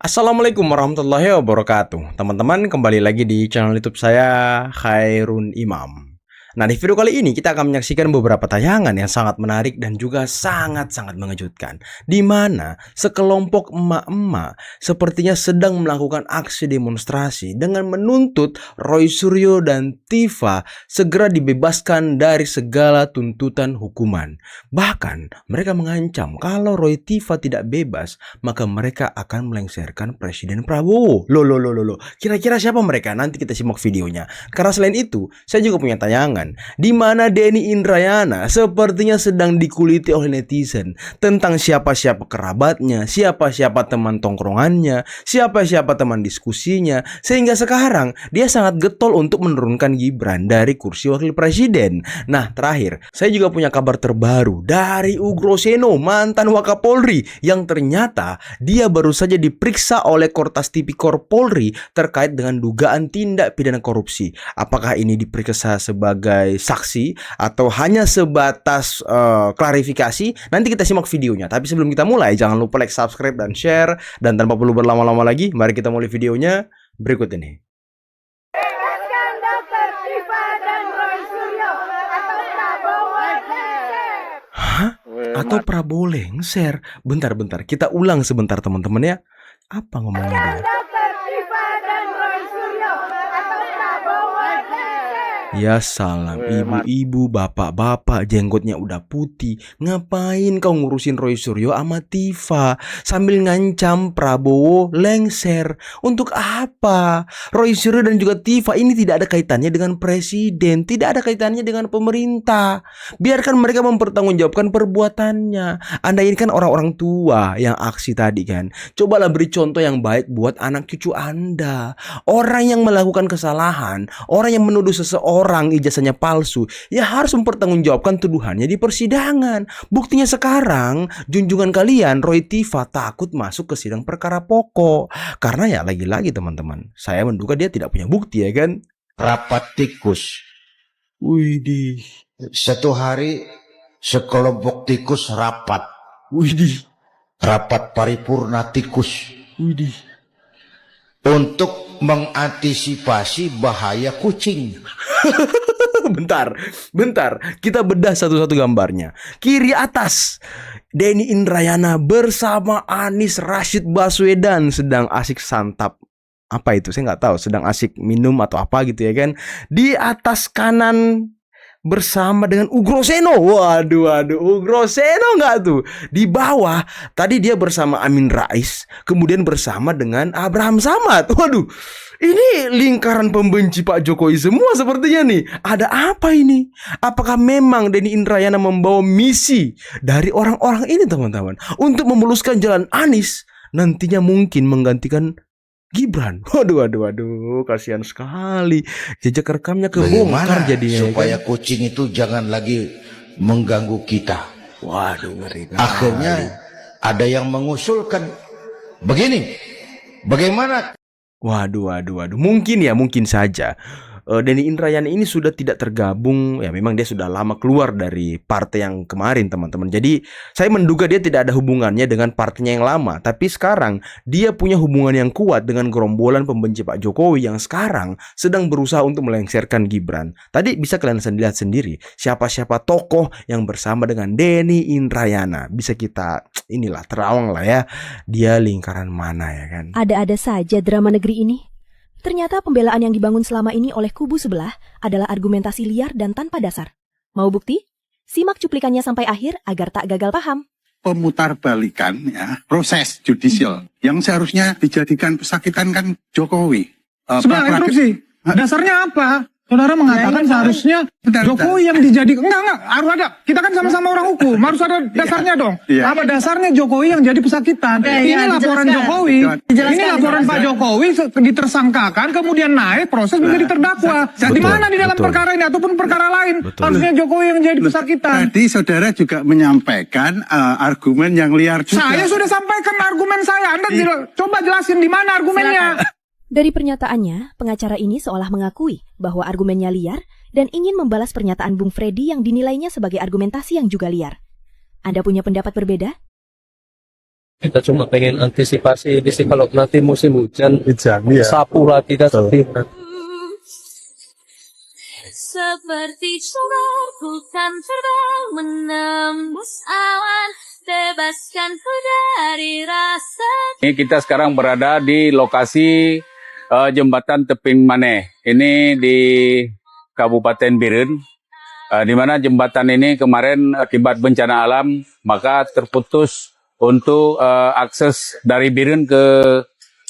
Assalamualaikum warahmatullahi wabarakatuh. Teman-teman, kembali lagi di channel YouTube saya, Khairun Imam. Nah, di video kali ini kita akan menyaksikan beberapa tayangan yang sangat menarik dan juga sangat-sangat mengejutkan, di mana sekelompok emak-emak sepertinya sedang melakukan aksi demonstrasi dengan menuntut Roy Suryo dan Tifa segera dibebaskan dari segala tuntutan hukuman. Bahkan mereka mengancam kalau Roy Tifa tidak bebas, maka mereka akan melengsarkan Presiden Prabowo. Loh. Kira-kira siapa mereka? Nanti kita simak videonya. Karena selain itu, saya juga punya tayangan di mana Denny Indrayana sepertinya sedang dikuliti oleh netizen tentang siapa-siapa kerabatnya, siapa-siapa teman tongkrongannya, siapa-siapa teman diskusinya, sehingga sekarang dia sangat getol untuk menurunkan Gibran dari kursi wakil presiden. Nah, terakhir, saya juga punya kabar terbaru dari Ugroseno, mantan Wakapolri, yang ternyata dia baru saja diperiksa oleh Kortas Tipikor Polri terkait dengan dugaan tindak pidana korupsi. Apakah ini diperiksa sebagai saksi atau hanya sebatas klarifikasi? Nanti kita simak videonya. Tapi sebelum kita mulai, jangan lupa like, subscribe, dan share. Dan tanpa perlu berlama-lama lagi, mari kita mulai videonya berikut ini. Bebaskan Dr. Tifa dan Roy Suryo atau Prabowo lengser. Hah? Atau Prabowo lengser? Bentar, kita ulang sebentar teman-teman ya. Apa ngomongnya dia? Dr. Tifa dan Roy Suryo atau Prabowo lengser. Ya salam, ibu-ibu, bapak-bapak, jenggotnya udah putih. Ngapain kau ngurusin Roy Suryo sama Tifa sambil ngancam Prabowo lengser? Untuk apa? Roy Suryo dan juga Tifa ini tidak ada kaitannya dengan presiden, tidak ada kaitannya dengan pemerintah. Biarkan mereka mempertanggungjawabkan perbuatannya. Anda ini kan orang-orang tua yang aksi tadi kan. Cobalah beri contoh yang baik buat anak cucu Anda. Orang yang melakukan kesalahan, orang yang menuduh seseorang ijazahnya palsu, ya harus mempertanggungjawabkan tuduhannya di persidangan. Buktinya sekarang, junjungan kalian Roy Tifa takut masuk ke sidang perkara pokok. Karena ya lagi-lagi teman-teman, saya menduga dia tidak punya bukti ya kan. Rapat tikus. Widih. Satu hari sekelompok tikus rapat. Widih. Rapat paripurna tikus. Widih. Untuk mengantisipasi bahaya kucing. Bentar, kita bedah satu-satu gambarnya. Kiri atas, Denny Indrayana bersama Anies Rashid Baswedan sedang asik santap. Apa itu? Saya nggak tahu. Sedang asik minum atau apa gitu ya kan. Di atas kanan bersama dengan Ugroseno. Waduh, Ugroseno nggak tuh? Di bawah tadi dia bersama Amin Rais, kemudian bersama dengan Abraham Samad. Waduh, ini lingkaran pembenci Pak Jokowi semua sepertinya nih. Ada apa ini? Apakah memang Denny Indrayana membawa misi dari orang-orang ini teman-teman untuk memuluskan jalan Anies nantinya mungkin menggantikan Gibran? Waduh, kasihan sekali. Jejak rekamnya kebongkar jadinya. Supaya kucing itu jangan lagi mengganggu kita. Waduh, ngeri. Akhirnya ada yang mengusulkan begini. Bagaimana? Waduh. Mungkin saja. Denny Indrayana ini sudah tidak tergabung. Ya memang dia sudah lama keluar dari partai yang kemarin teman-teman. Jadi saya menduga dia tidak ada hubungannya dengan partainya yang lama. Tapi sekarang dia punya hubungan yang kuat dengan gerombolan pembenci Pak Jokowi yang sekarang sedang berusaha untuk melengsarkan Gibran. Tadi bisa kalian lihat sendiri siapa-siapa tokoh yang bersama dengan Denny Indrayana. Bisa kita terawang lah ya. Dia lingkaran mana ya kan. Ada-ada saja drama negeri ini. Ternyata pembelaan yang dibangun selama ini oleh kubu sebelah adalah argumentasi liar dan tanpa dasar. Mau bukti? Simak cuplikannya sampai akhir agar tak gagal paham. Pemutarbalikan ya, proses judicial yang seharusnya dijadikan pesakitan kan Jokowi. Sebenarnya interupsi. Dasarnya apa? Saudara mengatakan seharusnya Jokowi yang dijadikan. Enggak, harus ada. Kita kan sama-sama orang hukum, harus ada dasarnya dong. Apa dasarnya Jokowi yang jadi pesakitan? Ini laporan Jokowi, ini laporan Pak Jokowi ditersangkakan, kemudian naik proses menjadi terdakwa. Di mana di dalam perkara ini ataupun perkara lain harusnya Jokowi yang jadi pesakitan? Tadi saudara juga menyampaikan argumen yang liar juga. Saya sudah sampaikan argumen saya. Anda coba jelasin di mana argumennya. Dari pernyataannya, pengacara ini seolah mengakui bahwa argumennya liar dan ingin membalas pernyataan Bung Freddy yang dinilainya sebagai argumentasi yang juga liar. Anda punya pendapat berbeda? Kita cuma pengen antisipasi ini sih kalau nanti musim hujan, Iya. sapu lagi dan seperti Seperti sugar ku kan terbang menembus awan, bebaskan ku dari rasa. Ini kita sekarang berada di lokasi jembatan Teping Maneh. Ini di Kabupaten Biren, di mana jembatan ini kemarin akibat bencana alam maka terputus untuk akses dari Biren ke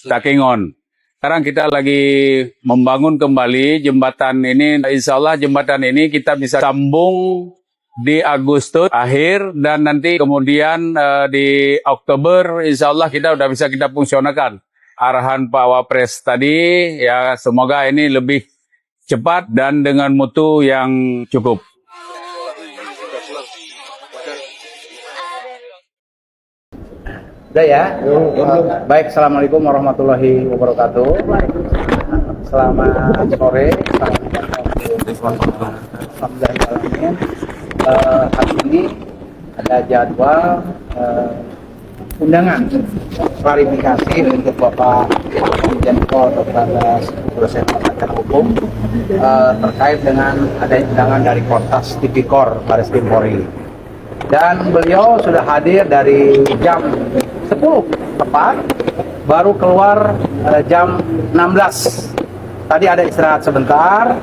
Takengon. Sekarang kita lagi membangun kembali jembatan ini. Insya Allah jembatan ini kita bisa sambung di Agustus akhir dan nanti kemudian di Oktober insya Allah kita udah bisa kita fungsionalkan. Arahan Pak Wapres tadi ya semoga ini lebih cepat dan dengan mutu yang cukup. Udah ya? Baik, Assalamualaikum warahmatullahi wabarakatuh. Selamat sore. Alhamdulillah. Hari ini ada jadwal undangan klarifikasi untuk Bapak Irjen Pol Dr. Dosen Pakar Hukum terkait dengan adanya undangan dari Kortas Tipikor Baris Krim Polri. Dan beliau sudah hadir dari jam 10 tepat, baru keluar jam 16. Tadi ada istirahat sebentar,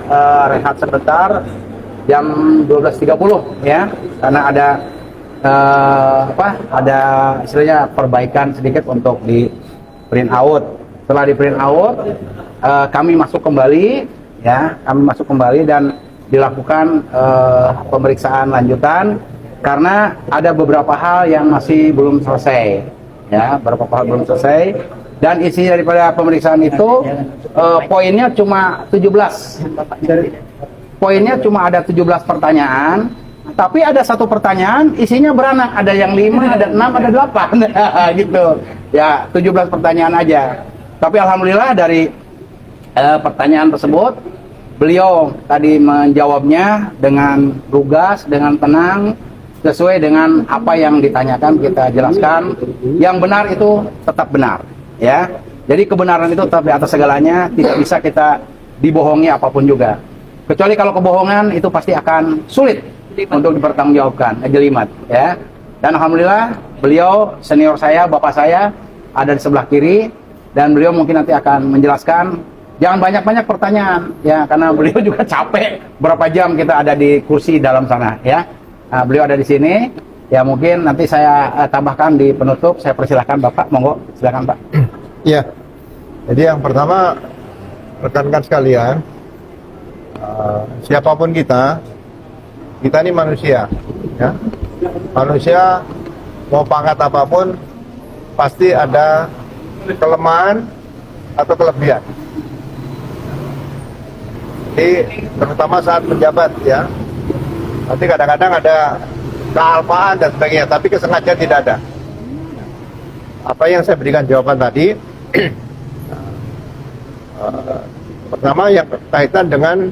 rehat sebentar, jam 12.30 ya, karena ada ada istilahnya perbaikan sedikit untuk di print out. Setelah di print out, kami masuk kembali ya, dan dilakukan pemeriksaan lanjutan karena ada beberapa hal yang masih belum selesai ya, dan isi daripada pemeriksaan itu poinnya cuma 17. Poinnya cuma ada 17 pertanyaan, tapi ada satu pertanyaan isinya beranak, ada yang 5, ada 6, ada 8 gitu. Ya, 17 pertanyaan aja. Tapi alhamdulillah dari pertanyaan tersebut beliau tadi menjawabnya dengan lugas, dengan tenang, sesuai dengan apa yang ditanyakan kita jelaskan. Yang benar itu tetap benar ya. Jadi kebenaran itu tetap di atas segalanya, tidak bisa kita dibohongi apapun juga. Kecuali kalau kebohongan itu pasti akan sulit untuk dipertanggungjawabkan, jelimat ya. Dan alhamdulillah beliau senior saya, bapak saya ada di sebelah kiri, dan beliau mungkin nanti akan menjelaskan. Jangan banyak-banyak pertanyaan ya, karena beliau juga capek berapa jam kita ada di kursi dalam sana ya. Nah, beliau ada di sini ya, mungkin nanti saya tambahkan di penutup. Saya persilahkan Bapak, monggo silakan Pak. Iya. Jadi yang pertama, rekan-rekan sekalian, siapapun kita ini manusia ya. Manusia mau pangkat apapun pasti ada kelemahan atau kelebihan. Jadi terutama saat menjabat ya, nanti kadang-kadang ada kealpaan dan sebagainya, tapi kesengajaan tidak ada. Apa yang saya berikan jawaban tadi, pertama yang berkaitan dengan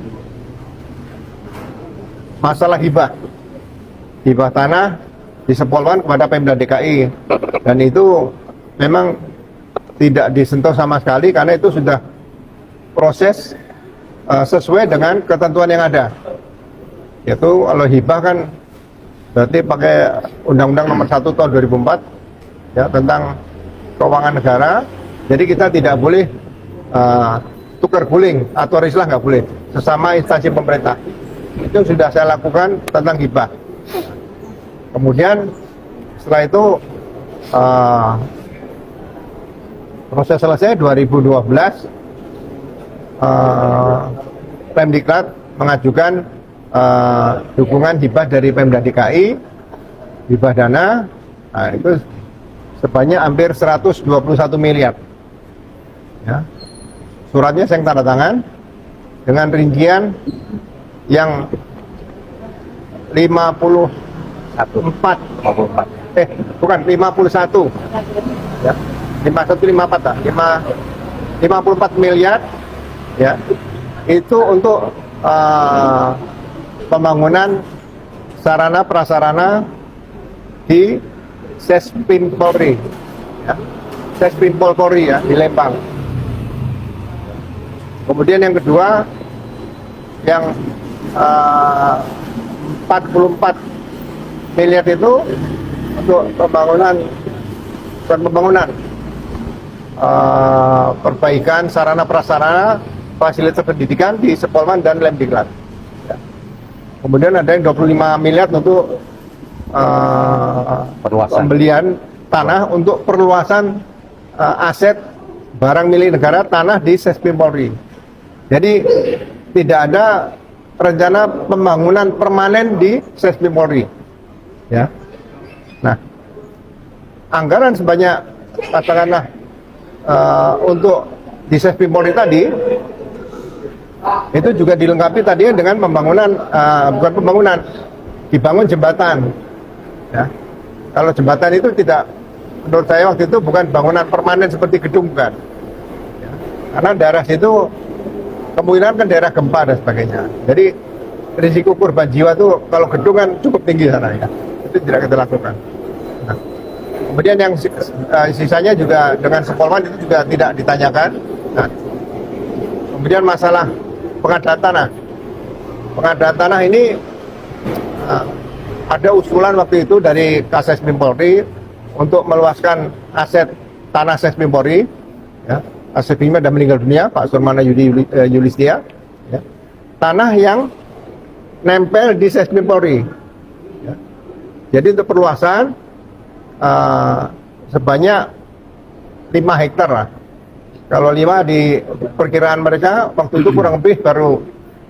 masalah hibah tanah disepolkan kepada Pemda DKI, dan itu memang tidak disentuh sama sekali karena itu sudah proses sesuai dengan ketentuan yang ada. Yaitu kalau hibah kan berarti pakai Undang-Undang Nomor 1 Tahun 2004 ya, tentang keuangan negara. Jadi kita tidak boleh tukar guling atau rislah, nggak boleh sesama instansi pemerintah. Itu sudah saya lakukan tentang hibah. Kemudian setelah itu proses selesai 2012, Pemdiklat mengajukan dukungan hibah dari Pemda DKI, hibah dana, nah itu sebanyak hampir 121 miliar. Ya. Suratnya saya tanda tangan dengan rincian yang 51 ya, 54 miliar ya, itu untuk pembangunan sarana prasarana di Sespin Polri ya, Sespinpol Polri ya di Lembang. Kemudian yang kedua yang 44 miliar itu untuk pembangunan perbaikan sarana prasarana fasilitas pendidikan di Sepolman dan Lemdiklat. Ya. Kemudian ada yang 25 miliar untuk pembelian tanah untuk perluasan aset barang milik negara tanah di Sespim Polri. Jadi tidak ada rencana pembangunan permanen di Sespim Polri. Ya. Nah, anggaran sebanyak katakanlah untuk di Sespim Polri tadi itu juga dilengkapi tadi dengan pembangunan bukan pembangunan, dibangun jembatan. Ya. Kalau jembatan itu tidak, menurut saya waktu itu bukan bangunan permanen seperti gedung, bukan. Ya. Karena daerah situ kemungkinan kan daerah gempa dan sebagainya. Jadi risiko korban jiwa tuh kalau gedung kan cukup tinggi sana ya. Itu tidak kita lakukan. Nah, kemudian yang sisanya juga dengan Sepolman itu juga tidak ditanyakan. Nah, kemudian masalah pengadaan tanah. Pengadaan tanah ini ada usulan waktu itu dari Kasespim Polri untuk meluaskan aset tanah Sespim Polri. Ya. Kasespimnya sudah meninggal dunia, Pak Surmana Yulistia. Ya. Tanah yang nempel di Sespim Polri. Ya. Jadi untuk perluasan sebanyak 5 hektar lah. Kalau 5 di perkiraan mereka waktu itu kurang lebih baru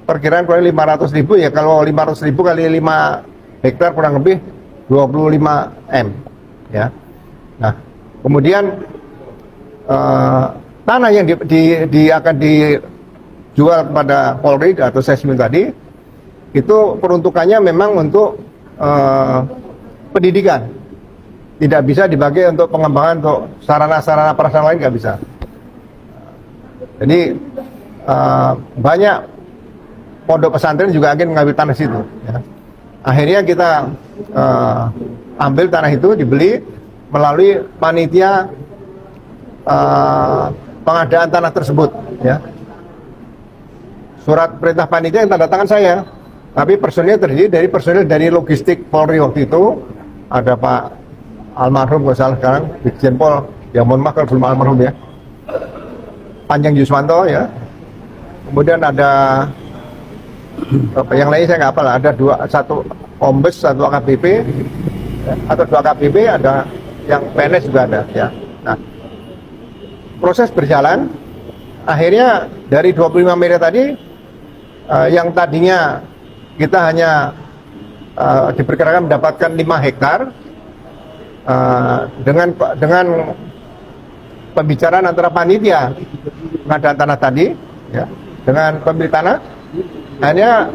perkiraan kurang 500.000 ya. Kalau 500.000 kali 5 hektar kurang lebih 25 M. Ya. Nah, kemudian tanah yang akan dijual kepada Polri atau Sespim tadi itu peruntukannya memang untuk pendidikan, tidak bisa dibagi untuk pengembangan untuk sarana-sarana prasarana lain, nggak bisa. Jadi banyak pondok pesantren juga akan mengambil tanah situ. Ya. Akhirnya kita ambil tanah itu, dibeli melalui panitia pengadaan tanah tersebut. Ya. Surat perintah panitia yang tanda tangan saya, tapi personil terdiri dari personil dari logistik Polri waktu itu. Ada Pak almarhum, kalau salah sekarang Brigjen Pol, ya mohon maaf kalau belum almarhum ya, Panjang Yuswanto ya. Kemudian ada yang lain saya nggak hafal, ada satu Kombes, satu AKBP atau 2 AKBP, ada yang PNS juga ada ya. Nah, proses berjalan, akhirnya dari 25 miliar tadi yang tadinya kita hanya diperkirakan mendapatkan 5 hektar dengan pembicaraan antara panitia pengadaan tanah tadi ya, dengan pemilik tanah, hanya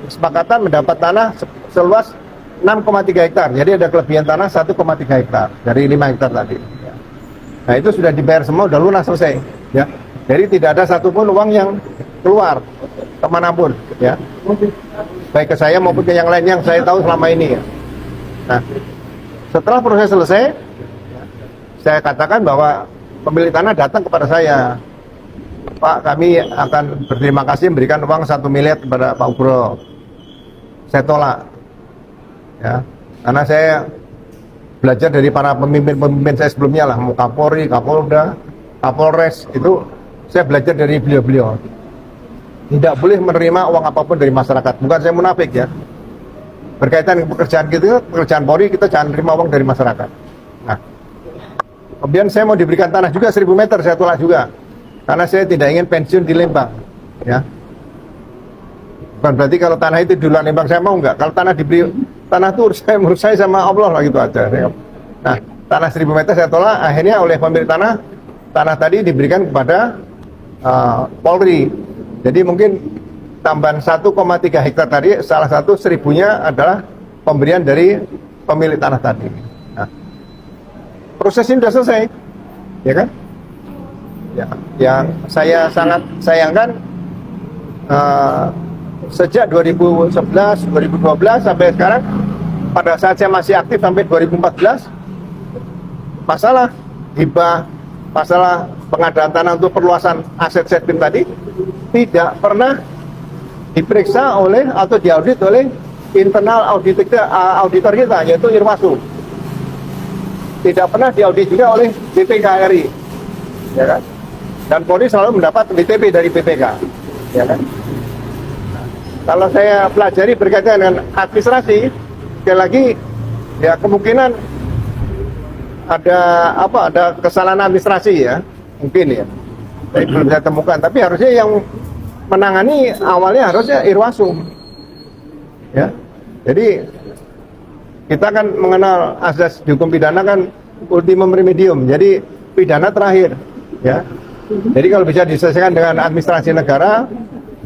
kesepakatan mendapat tanah seluas 6,3 hektar. Jadi ada kelebihan tanah 1,3 hektar dari 5 hektar tadi. Nah, itu sudah dibayar semua, udah lunas, selesai. Ya. Jadi tidak ada satupun uang yang keluar kemanapun, ya. Baik ke saya maupun ke yang lain yang saya tahu selama ini. Ya. Nah, setelah proses selesai, saya katakan bahwa pemilik tanah datang kepada saya, Pak, kami akan berterima kasih memberikan uang 1 miliar kepada Pak Ugro. Saya tolak, ya, karena saya belajar dari para pemimpin-pemimpin saya sebelumnya lah, Kapolri, Kapolda, Kapolres, itu saya belajar dari beliau-beliau. Tidak boleh menerima uang apapun dari masyarakat. Bukan saya munafik ya. Berkaitan dengan pekerjaan gitu, pekerjaan Polri, kita jangan terima uang dari masyarakat. Nah, kemudian saya mau diberikan tanah juga 1000 meter, saya tolak juga. Karena saya tidak ingin pensiun di Lembang, ya. Bukan berarti kalau tanah itu di luar Lembang saya mau, enggak. Kalau tanah diberi, tanah itu menurut saya sama Allah lah, gitu aja. Nah, tanah 1000 meter saya tolak. Akhirnya oleh pemilik tanah tadi diberikan kepada Polri. Jadi mungkin tambahan 1,3 hektar tadi, salah satu 1000-nya adalah pemberian dari pemilik tanah tadi. Nah, proses ini sudah selesai, ya kan? Ya, yang saya sangat sayangkan sejak 2011, 2012 sampai sekarang, pada saat saya masih aktif sampai 2014, masalah hibah, masalah pengadaan tanah untuk perluasan aset Setkim tadi tidak pernah diperiksa oleh atau diaudit oleh internal auditor kita, yaitu Irwasum. Tidak pernah diaudit juga oleh BPK RI, ya kan? Dan Polri selalu mendapat BTP dari BPK, ya kan? Kalau saya pelajari berkaitan dengan administrasi, sekali lagi ya kemungkinan ada kesalahan administrasi ya, mungkin ya. Saya belum bisa temukan, tapi harusnya yang menangani awalnya harusnya Irwasum. Ya. Jadi kita kan mengenal asas hukum pidana kan ultimum remedium, jadi pidana terakhir, ya. Jadi kalau bisa diselesaikan dengan administrasi negara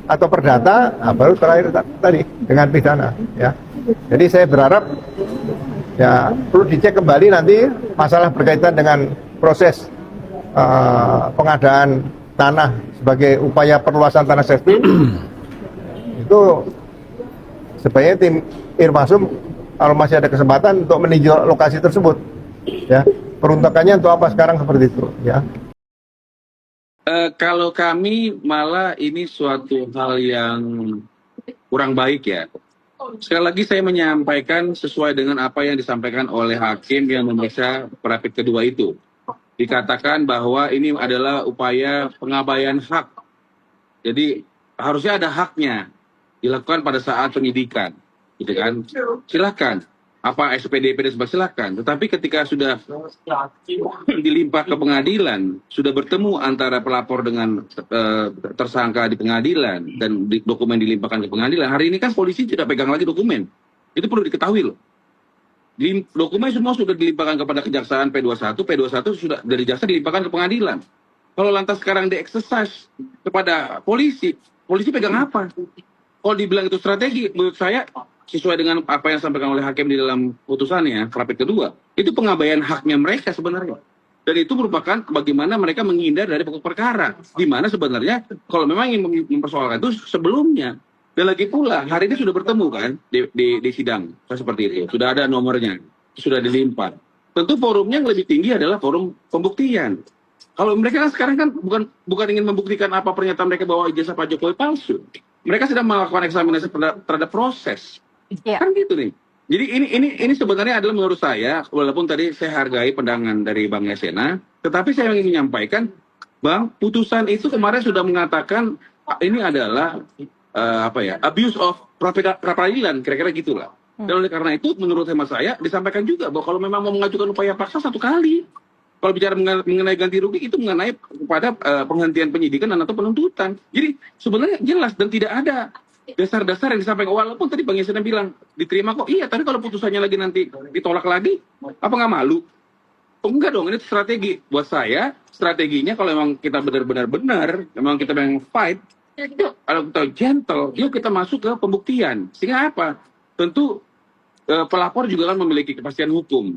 atau perdata, baru terakhir tadi dengan pidana, ya. Jadi saya berharap ya perlu dicek kembali nanti masalah berkaitan dengan proses pengadaan tanah sebagai upaya perluasan tanah Setkim itu sebaiknya tim Irwasum kalau masih ada kesempatan untuk meninjau lokasi tersebut, ya. Peruntukannya untuk apa sekarang seperti itu, ya. Kalau kami malah ini suatu hal yang kurang baik ya. Sekali lagi saya menyampaikan sesuai dengan apa yang disampaikan oleh hakim yang memeriksa perapit kedua itu. Dikatakan bahwa ini adalah upaya pengabaian hak. Jadi harusnya ada haknya dilakukan pada saat penyidikan, gitu kan? Silakan. Apa SPDP dan sebagainya silakan. Tetapi ketika sudah dilimpah ke pengadilan, sudah bertemu antara pelapor dengan tersangka di pengadilan dan dokumen dilimpahkan ke pengadilan. Hari ini kan polisi tidak pegang lagi dokumen. Itu perlu diketahui loh. Dokumen semua sudah dilimpahkan kepada kejaksaan P21 sudah dari jaksa dilimpahkan ke pengadilan. Kalau lantas sekarang di-exercise kepada polisi pegang apa? Kalau dibilang itu strategi, menurut saya sesuai dengan apa yang disampaikan oleh hakim di dalam putusannya, perapit kedua, itu pengabaian haknya mereka sebenarnya. Dan itu merupakan bagaimana mereka menghindar dari pokok perkara. Di mana sebenarnya kalau memang ingin mempersoalkan itu sebelumnya. Dan lagi pula hari ini sudah bertemu kan di sidang seperti itu. Sudah ada nomornya, sudah dilimpah. Tentu forumnya yang lebih tinggi adalah forum pembuktian. Kalau mereka kan sekarang kan bukan ingin membuktikan apa pernyataan mereka bahwa ijazah Pak Jokowi palsu. Mereka sedang melakukan eksaminasi terhadap proses. Kan gitu nih. Jadi ini sebenarnya adalah menurut saya, walaupun tadi saya hargai pandangan dari Bang Yasena, tetapi saya ingin menyampaikan, Bang, putusan itu kemarin sudah mengatakan ini adalah abuse of pra-peradilan, kira-kira gitulah. Dan oleh karena itu, menurut hemat saya disampaikan juga bahwa kalau memang mau mengajukan upaya paksa satu kali, kalau bicara mengenai ganti rugi itu mengenai kepada penghentian penyidikan dan atau penuntutan. Jadi sebenarnya jelas dan tidak ada dasar-dasar yang disampaikan. Walaupun tadi Bang Yasena bilang diterima kok, iya, tapi kalau putusannya lagi nanti ditolak lagi, apa nggak malu? Oh, enggak dong, ini strategi. Buat saya, strateginya kalau memang kita benar-benar, memang kita memang fight, kalau kita gentle, yuk kita masuk ke pembuktian. Sehingga apa? Tentu pelapor juga kan memiliki kepastian hukum.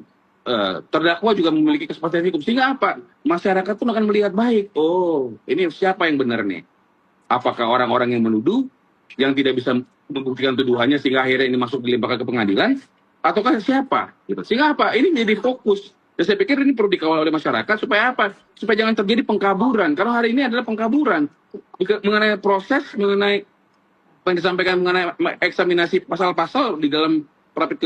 Terdakwa juga memiliki kepastian hukum. Sehingga apa? Masyarakat pun akan melihat baik. Oh, ini siapa yang benar nih? Apakah orang-orang yang menuduh, yang tidak bisa membuktikan tuduhannya sehingga akhirnya ini masuk dilimpahkan ke pengadilan, ataukah siapa? Gitu. Sehingga apa? Ini menjadi fokus. Dan saya pikir ini perlu dikawal oleh masyarakat supaya apa? Supaya jangan terjadi pengkaburan. Karena hari ini adalah pengkaburan mengenai proses, mengenai apa yang disampaikan mengenai eksaminasi pasal-pasal di dalam perapit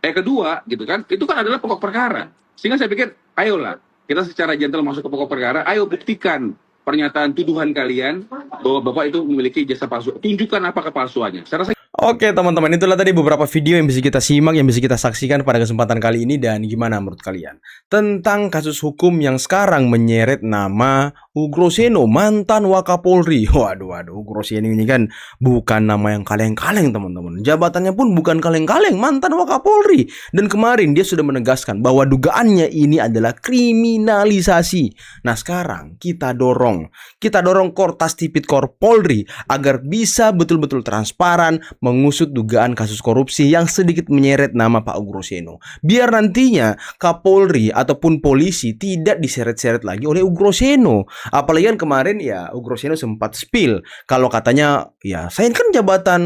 kedua, gitu kan? Itu kan adalah pokok perkara. Sehingga saya pikir, ayolah kita secara gentle masuk ke pokok perkara. Ayo buktikan pernyataan tuduhan kalian bahwa Bapak itu memiliki ijazah palsu. Tunjukkan apa kepalsuannya. Saya rasa Oke teman-teman, itulah tadi beberapa video yang bisa kita simak, yang bisa kita saksikan pada kesempatan kali ini. Dan gimana menurut kalian tentang kasus hukum yang sekarang menyeret nama Ugroseno, mantan Wakapolri? Waduh, Ugroseno ini kan bukan nama yang kaleng-kaleng teman-teman. Jabatannya pun bukan kaleng-kaleng, mantan Wakapolri. Dan kemarin dia sudah menegaskan bahwa dugaannya ini adalah kriminalisasi. Nah sekarang kita dorong Kortas Tipikor Polri agar bisa betul-betul transparan mengusut dugaan kasus korupsi yang sedikit menyeret nama Pak Ugroseno. Biar nantinya Kapolri ataupun polisi tidak diseret-seret lagi oleh Ugroseno. Apalagi kan kemarin ya Ugroseno sempat spill kalau katanya ya saya kan jabatan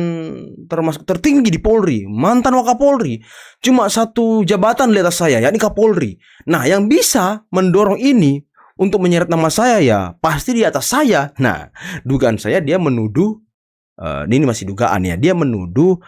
termasuk tertinggi di Polri, mantan Wakapolri, cuma satu jabatan di atas saya yakni Kapolri. Nah, yang bisa mendorong ini untuk menyeret nama saya ya pasti di atas saya. Nah, dugaan saya dia menuduh ini masih dugaan ya, dia menuduh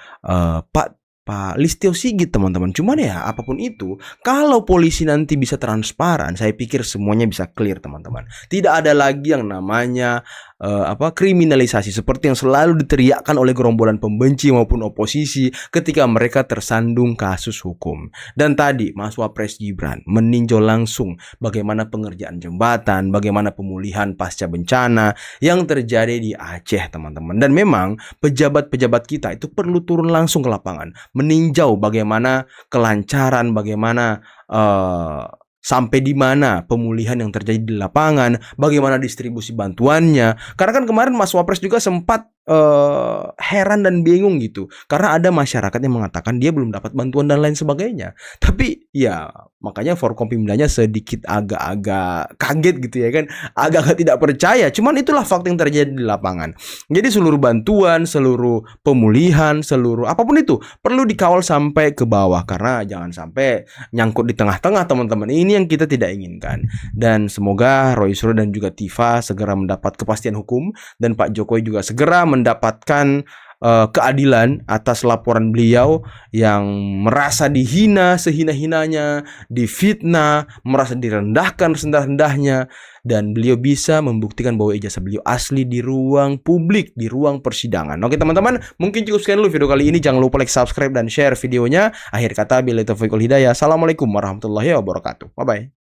Pak Listio Sigit, teman-teman. Cuman ya apapun itu, kalau polisi nanti bisa transparan, saya pikir semuanya bisa clear, teman-teman. Tidak ada lagi yang namanya kriminalisasi seperti yang selalu diteriakkan oleh gerombolan pembenci maupun oposisi ketika mereka tersandung kasus hukum. Dan tadi Mas Wapres Gibran meninjau langsung bagaimana pengerjaan jembatan, bagaimana pemulihan pasca bencana yang terjadi di Aceh, teman-teman. Dan memang pejabat-pejabat kita itu perlu turun langsung ke lapangan, meninjau bagaimana kelancaran, bagaimana sampai di mana pemulihan yang terjadi di lapangan, bagaimana distribusi bantuannya. Karena kan kemarin Mas Wapres juga sempat heran dan bingung gitu, karena ada masyarakat yang mengatakan dia belum dapat bantuan dan lain sebagainya. Tapi ya makanya Forkompimdanya sedikit agak-agak kaget gitu ya kan, agak-agak tidak percaya. Cuman itulah fakta yang terjadi di lapangan. Jadi seluruh bantuan, seluruh pemulihan, seluruh apapun itu perlu dikawal sampai ke bawah, karena jangan sampai nyangkut di tengah-tengah, teman-teman. Ini yang kita tidak inginkan. Dan semoga Roy Suryo dan juga Tifa segera mendapat kepastian hukum, dan Pak Jokowi juga segera mendapatkan keadilan atas laporan beliau yang merasa dihina sehina-hinanya, difitnah, merasa direndahkan serendah-rendahnya, dan beliau bisa membuktikan bahwa ijazah beliau asli di ruang publik, di ruang persidangan. Oke teman-teman, mungkin cukup sekian dulu video kali ini. Jangan lupa like, subscribe, dan share videonya. Akhir kata, billahi taufiq wal hidayah. Assalamualaikum warahmatullahi wabarakatuh. Bye-bye.